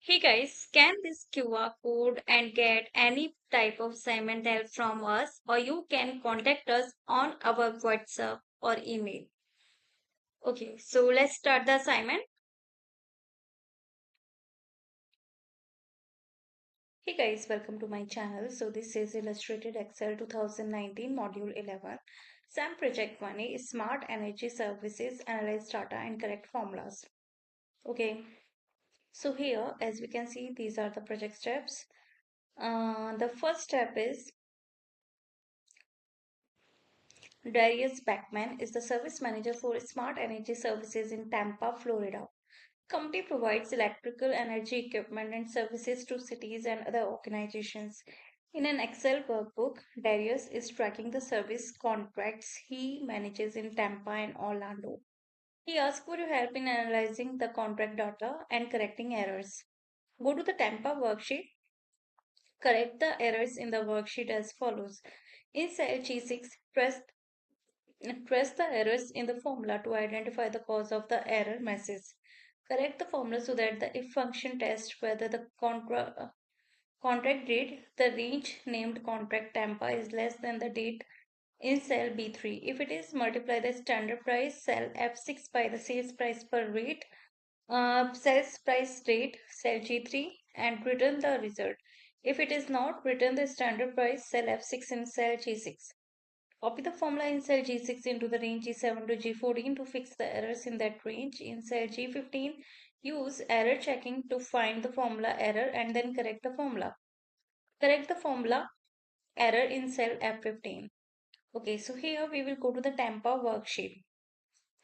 Hey guys, scan this QR code and get any type of assignment help from us, or you can contact us on our WhatsApp or email. Okay, so let's start the assignment. Hey guys, welcome to my channel. So this is Illustrated Excel 2019 Module 11. SAM Project 1A Smart Energy Services Analyze Data and Correct Formulas. Okay, so here as we can see, these are the project steps. The first step is Darius Backman is the service manager for Smart Energy Services in Tampa, Florida. Company provides electrical energy equipment and services to cities and other organizations. In an Excel workbook, Darius is tracking the service contracts he manages in Tampa and Orlando. He asks for your help in analyzing the contract data and correcting errors. Go to the Tampa worksheet. Correct the errors in the worksheet as follows. In cell G6, press the errors in the formula to identify the cause of the error message. Correct the formula so that the if function tests whether the contract date, the range named contract Tampa is less than the date in cell B3. If it is, multiply the standard price cell F6 by the sales price per rate, sales price rate cell G3 and return the result. If it is not, return the standard price cell F6 in cell G6. Copy the formula in cell G6 into the range G7 to G14 to fix the errors in that range. In cell G15, use error checking to find the formula error and then correct the formula. Correct the formula error in cell F15. Okay, so here we will go to the Tampa worksheet.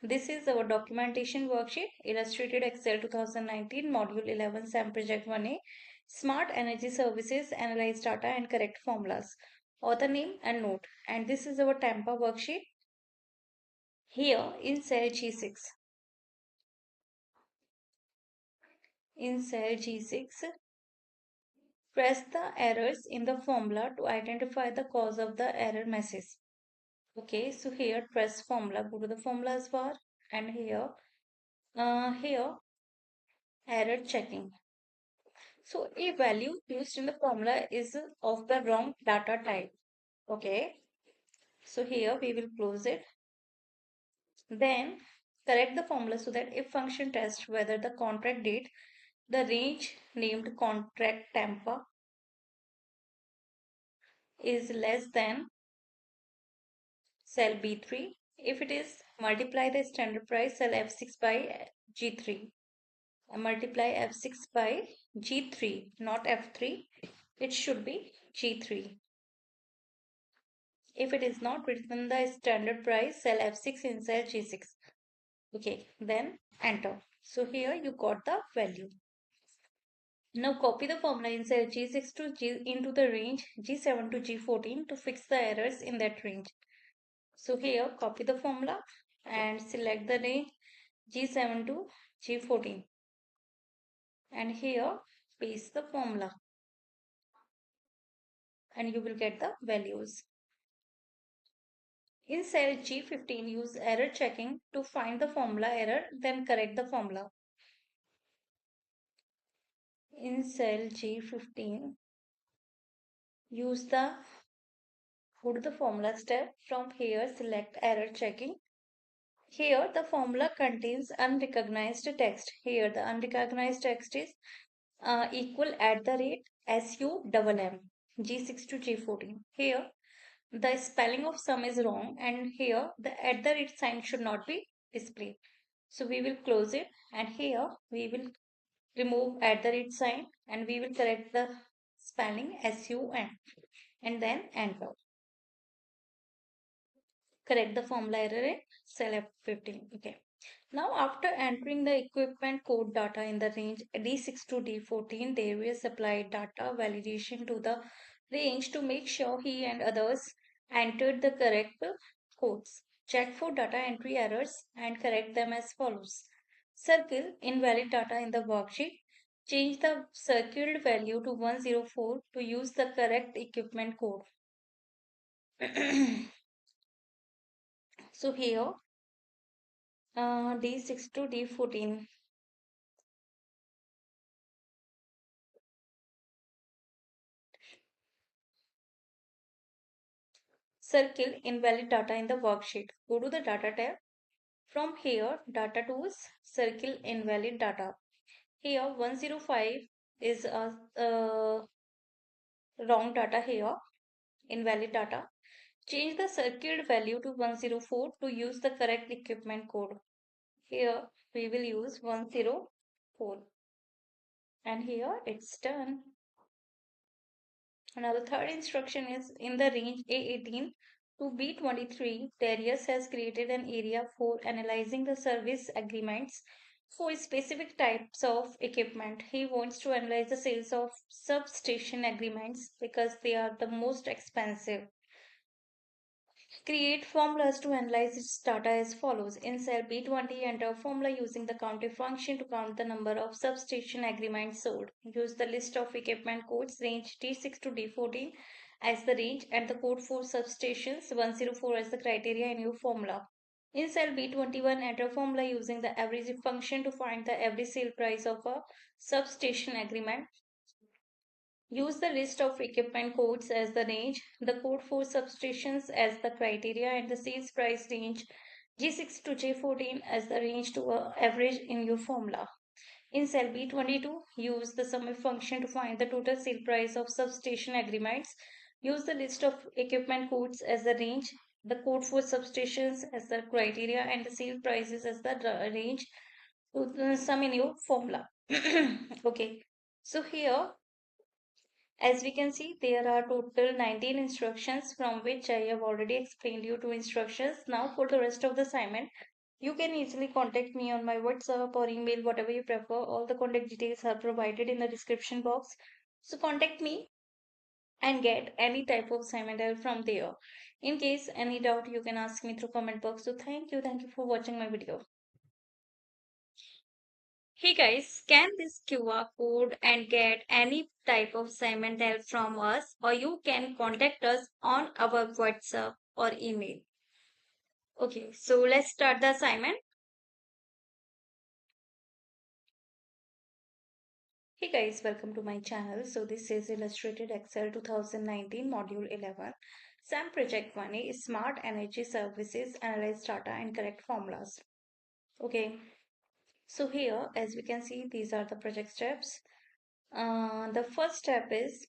This is our documentation worksheet, Illustrated Excel 2019, Module 11, SAM Project 1A, Smart Energy Services, Analyze Data and Correct Formulas. Author name and note. And this is our Tampa worksheet. Here in cell G6. In cell G6, press the errors in the formula to identify the cause of the error message. Okay, so here press formula, go to the formulas bar and here error checking. So a value used in the formula is of the wrong data type. Okay, so here we will close it. Then correct the formula so that if function tests whether the contract date, the range named contract Tampa is less than cell B3. If it is, multiply the standard price cell F6 by G3. Multiply F6 by G3, not F3. It should be G3. If it is not, written the standard price cell F6 in cell G6. Okay, then enter. So here you got the value. Now copy the formula in cell G6 to into the range G7 to G14 to fix the errors in that range. So here copy the formula and select the range G7 to G14 and here paste the formula and you will get the values. In cell G15 use error checking to find the formula error then correct the formula. In cell G15 use the go to the formula step. From here select error checking. Here the formula contains unrecognized text. Here the unrecognized text is equal at the rate SUMM G6 to G14. Here the spelling of sum is wrong and here the at the rate sign should not be displayed. So we will close it and here we will remove at the rate sign and we will correct the spelling SUM and then enter. Correct the formula error in cell F15. Okay. Now after entering the equipment code data in the range D6 to D14, Darius applied data validation to the range to make sure he and others entered the correct codes. Check for data entry errors and correct them as follows. Circle invalid data in the worksheet. Change the circled value to 104 to use the correct equipment code. So here D6 to D14 circle invalid data in the worksheet. Go to the data tab. From here, data tools, circle invalid data. Here 105 is wrong data here, invalid data. Change the circled value to 104 to use the correct equipment code. Here we will use 104 and here it's done. Now the third instruction is in the range A18 to B23, Darius has created an area for analyzing the service agreements for specific types of equipment. He wants to analyze the sales of substation agreements because they are the most expensive. Create formulas to analyze its data as follows. In cell B20, enter a formula using the counter function to count the number of substation agreements sold. Use the list of equipment codes range D6 to D14 as the range and the code for substations 104 as the criteria in your formula. In cell B21, enter a formula using the average function to find the average sale price of a substation agreement. Use the list of equipment codes as the range, the code for substations as the criteria, and the sales price range G6 to J14 as the range to average in your formula. In cell B22, use the sum function to find the total sale price of substation agreements. Use the list of equipment codes as the range, the code for substations as the criteria, and the sale prices as the range to the sum in your formula. Okay, so here as we can see, there are total 19 instructions from which I have already explained you two instructions. Now for the rest of the assignment, you can easily contact me on my WhatsApp or email, whatever you prefer. All the contact details are provided in the description box. So contact me and get any type of assignment help from there. In case any doubt, you can ask me through comment box. So thank you for watching my video. Hey guys, scan this QR code and get any type of assignment help from us, or you can contact us on our WhatsApp or email. Okay, so let's start the assignment. Hey guys, welcome to my channel. So this is Illustrated Excel 2019 Module 11. SAM Project 1A Smart Energy Services, Analyze Data and Correct Formulas. Okay, so here as we can see, these are the project steps. The first step is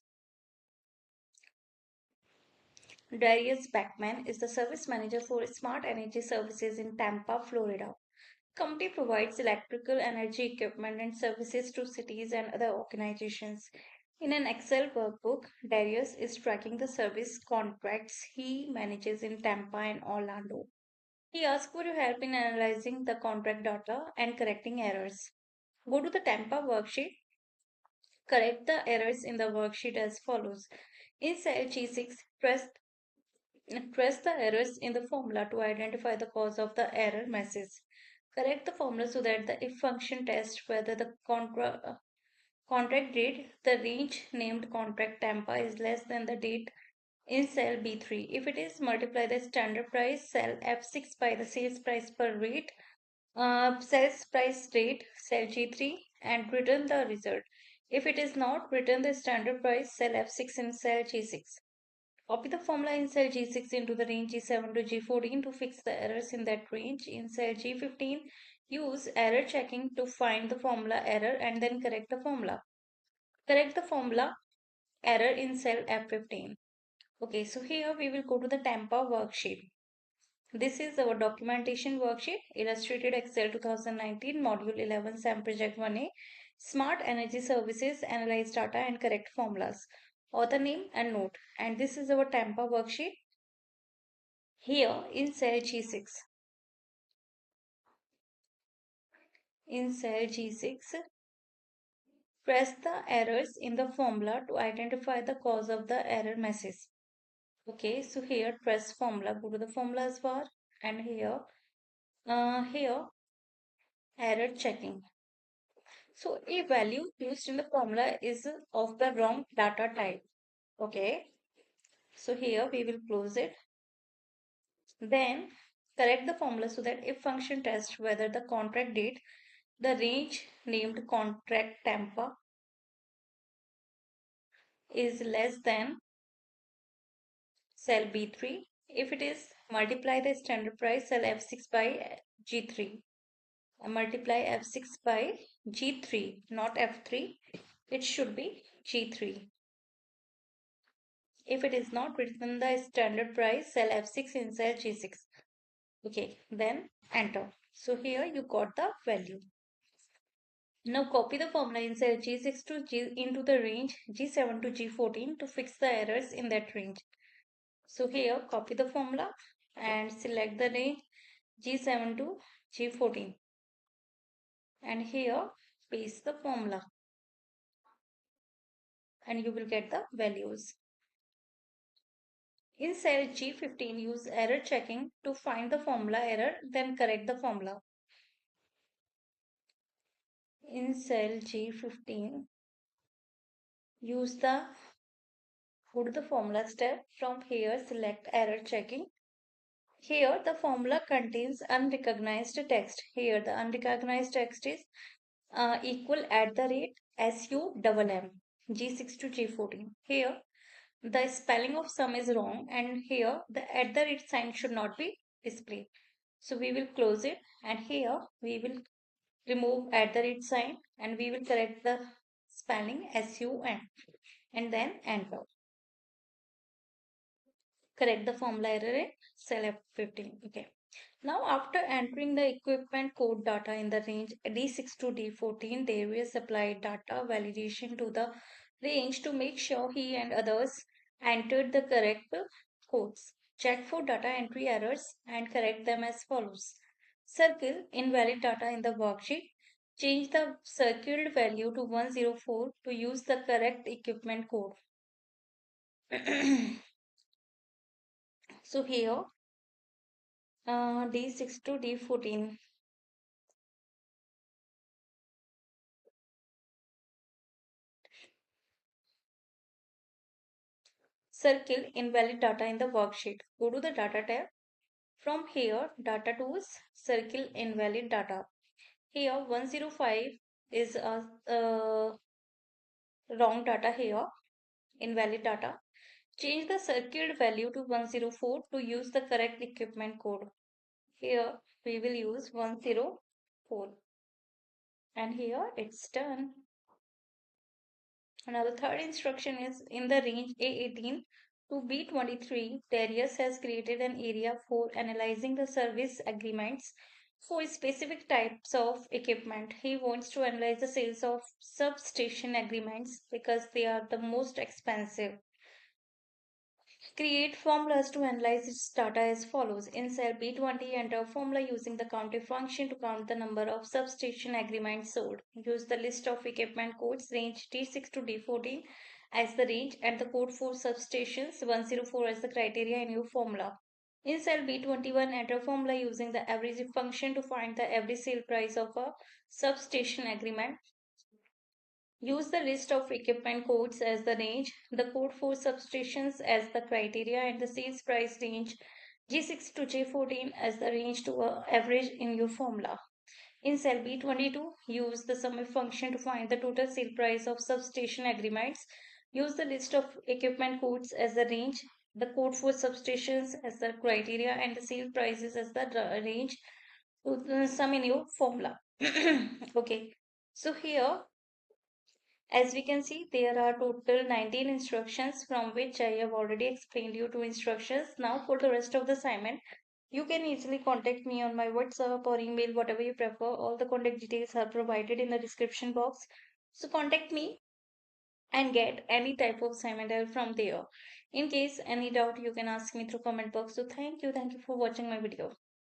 Darius Backman is the service manager for Smart Energy Services in Tampa, Florida. Company provides electrical energy equipment and services to cities and other organizations. In an Excel workbook, Darius is tracking the service contracts he manages in Tampa and Orlando. He asks for your help in analyzing the contract data and correcting errors. Go to the Tampa worksheet. Correct the errors in the worksheet as follows. In cell G6, press the errors in the formula to identify the cause of the error message. Correct the formula so that the if function tests whether the contract date, the range named contract Tampa is less than the date in cell B3. If it is, multiply the standard price cell F6 by the sales price per rate, sales price rate cell G3 and return the result. If it is not, return the standard price cell F6 in cell G6. Copy the formula in cell G6 into the range G7 to G14 to fix the errors in that range. In cell G15, use error checking to find the formula error and then correct the formula. Correct the formula error in cell F15. Okay, so here we will go to the Tampa worksheet. This is our documentation worksheet, Illustrated Excel 2019, Module 11, SAM Project 1A, Smart Energy Services, Analyze Data and Correct Formulas. Author name and note. And this is our Tampa worksheet. Here in cell G6. In cell G6, press the errors in the formula to identify the cause of the error message. Okay, so here press formula, go to the formulas bar and here error checking. So a value used in the formula is of the wrong data type. Okay, so here we will close it. Then correct the formula so that if function tests whether the contract date, the range named contract Tampa is less than cell B3 If it is, multiply the standard price cell F6 by G3. Multiply F6 by G3, not F3. It should be G3. If it is not, written the standard price cell F6 in cell G6. Okay, then enter. So here you got the value. Now copy the formula in cell G6 to G into the range G7 to G14 to fix the errors in that range. So here copy the formula and select the range G7 to G14 and here paste the formula and you will get the values. In cell G15 use error checking to find the formula error then correct the formula. In cell G15 use the go to the formula step. From here select error checking. Here the formula contains unrecognized text. Here the unrecognized text is equal at the rate SUMM G6 to G14. Here the spelling of sum is wrong and here the at the rate sign should not be displayed. So we will close it and here we will remove at the rate sign and we will correct the spelling SUM and then enter. Correct the formula error in cell F15. Okay. Now after entering the equipment code data in the range D6 to D14, there will supply data validation to the range to make sure he and others entered the correct codes. Check for data entry errors and correct them as follows. Circle invalid data in the worksheet. Change the circled value to 104 to use the correct equipment code. So here D6 to D14. Circle invalid data in the worksheet. Go to the data tab. From here, data tools, circle invalid data. Here 105 is wrong data here, invalid data. Change the circled value to 104 to use the correct equipment code. Here we will use 104 and here it's done. Now the third instruction is in the range A18 to B23, Darius has created an area for analyzing the service agreements for specific types of equipment. He wants to analyze the sales of substation agreements because they are the most expensive. Create formulas to analyze its data as follows. In cell B20, enter a formula using the counter function to count the number of substation agreements sold. Use the list of equipment codes range D6 to D14 as the range and the code for substations 104 as the criteria in your formula. In cell B21, enter a formula using the average function to find the average sale price of a substation agreement. Use the list of equipment codes as the range, the code for substations as the criteria, and the sales price range G6 to J14 as the range to average in your formula. In cell B22, use the sum function to find the total sale price of substation agreements. Use the list of equipment codes as the range, the code for substations as the criteria, and the sale prices as the range to the sum in your formula. Okay, so here as we can see, there are total 19 instructions from which I have already explained you two instructions. Now for the rest of the assignment, you can easily contact me on my WhatsApp or email, whatever you prefer. All the contact details are provided in the description box. So contact me and get any type of assignment help from there. In case any doubt, you can ask me through comment box. So thank you for watching my video.